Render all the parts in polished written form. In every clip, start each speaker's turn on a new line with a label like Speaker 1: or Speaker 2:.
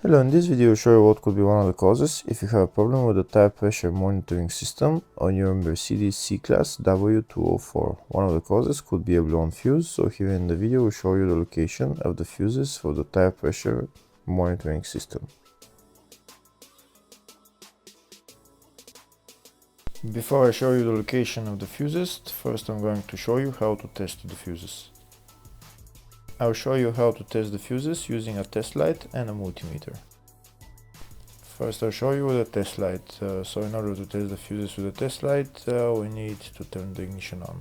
Speaker 1: Hello, in this video I'll show you what could be one of the causes if you have a problem with the tire pressure monitoring system on your Mercedes C-Class W204. One of the causes could be a blown fuse, so here in the video we'll show you the location of the fuses for the tire pressure monitoring system. Before I show you the location of the fuses, first I'm going to show you how to test the fuses. I'll show you how to test the fuses using a test light and a multimeter. First I'll show you with a test light. So in order to test the fuses with a test light, we need to turn the ignition on.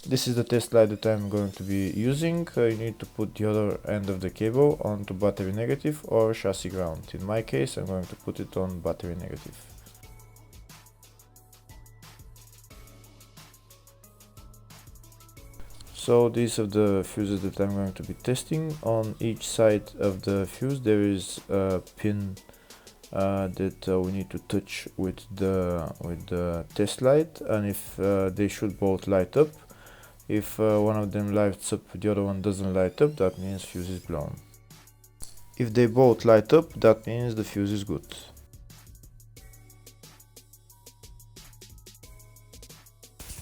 Speaker 1: This is the test light that I'm going to be using. You need to put the other end of the cable onto battery negative or chassis ground. In my case I'm going to put it on battery negative. So these are the fuses that I'm going to be testing. On each side of the fuse there is a pin that we need to touch with the test light, and if they should both light up. If one of them lights up, the other one doesn't light up, that means fuse is blown. If they both light up, that means the fuse is good.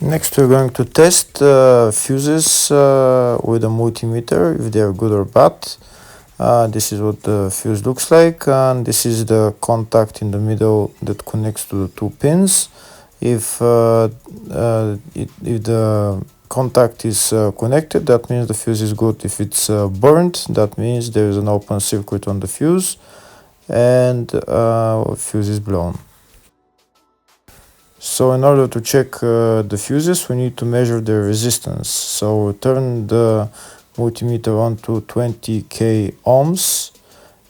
Speaker 1: Next we're going to test fuses with a multimeter, if they are good or bad. This is what the fuse looks like, and this is the contact in the middle that connects to the two pins. If the contact is connected, that means the fuse is good. If it's burnt, that means there is an open circuit on the fuse and fuse is blown. So in order to check the fuses, we need to measure their resistance. So turn the multimeter on to 20k ohms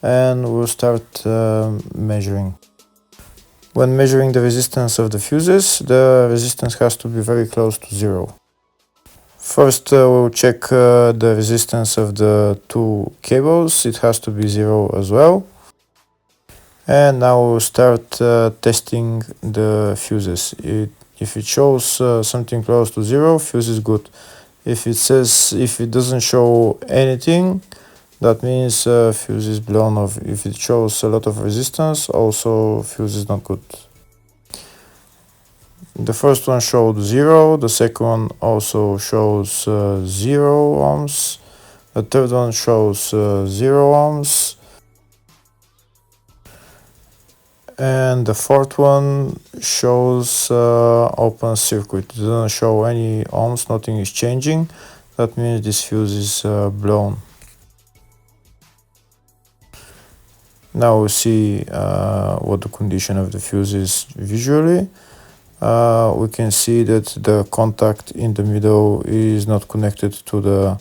Speaker 1: and we'll start measuring. When measuring the resistance of the fuses, the resistance has to be very close to zero. First we'll check the resistance of the two cables. It has to be zero as well. And now we'll start testing the fuses. If it shows something close to zero, fuse is good. If it doesn't show anything, that means fuse is blown off. If it shows a lot of resistance, also fuse is not good. The first one showed 0, the second one also shows 0 ohms, the third one shows 0 ohms, and the fourth one shows open circuit. It doesn't show any ohms, nothing is changing. That means this fuse is blown. Now we'll see what the condition of the fuse is visually. We can see that the contact in the middle is not connected to the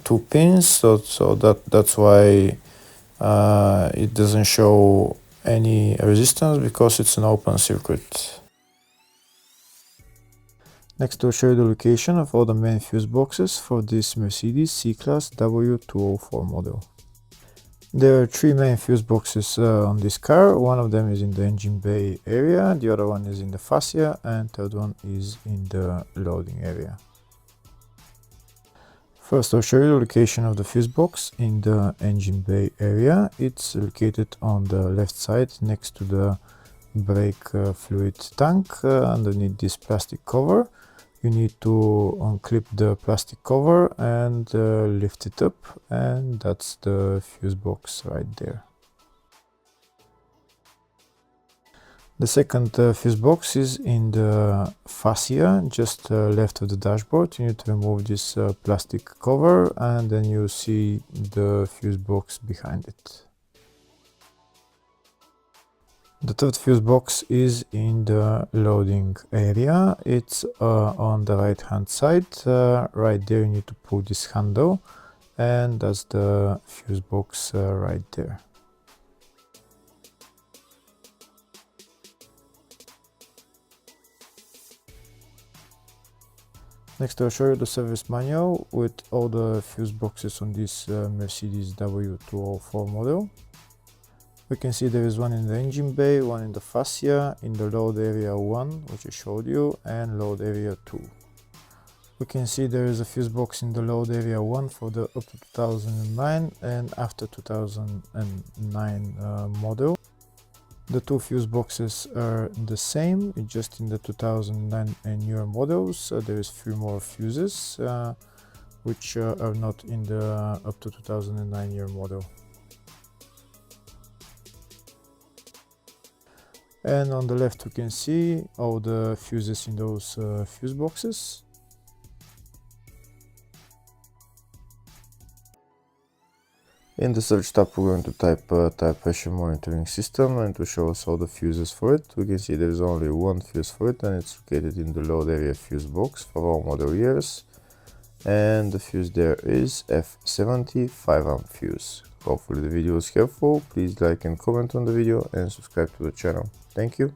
Speaker 1: two pins, so that's why it doesn't show any resistance, because it's an open circuit. Next we'll show you the location of all the main fuse boxes for this Mercedes C-Class W204 model. There are three main fuse boxes on this car. One of them is in the engine bay area, the other one is in the fascia, and third one is in the loading area. First I'll show you the location of the fuse box in the engine bay area. It's located on the left side next to the brake fluid tank, underneath this plastic cover. You need to unclip the plastic cover and lift it up, and that's the fuse box right there. The second fuse box is in the fascia, just left of the dashboard. You need to remove this plastic cover, and then you see the fuse box behind it. The third fuse box is in the loading area. It's on the right hand side. Right there you need to pull this handle, and that's the fuse box right there. Next I'll show you the service manual with all the fuse boxes on this Mercedes W204 model. We can see there is one in the engine bay, one in the fascia, in the load area 1, which I showed you, and load area 2. We can see there is a fuse box in the load area 1 for the up to 2009 and after 2009 model. The two fuse boxes are the same, just in the 2009 and newer models. There is 3 more fuses which are not in the up to 2009 year model. And on the left we can see all the fuses in those fuse boxes. In the search tab we're going to type tire pressure monitoring system, and to show us all the fuses for it, we can see there is only one fuse for it, and it's located in the load area fuse box for all model years. And the fuse there is F70 5-amp fuse. Hopefully the video was helpful. Please like and comment on the video and subscribe to the channel. Thank you.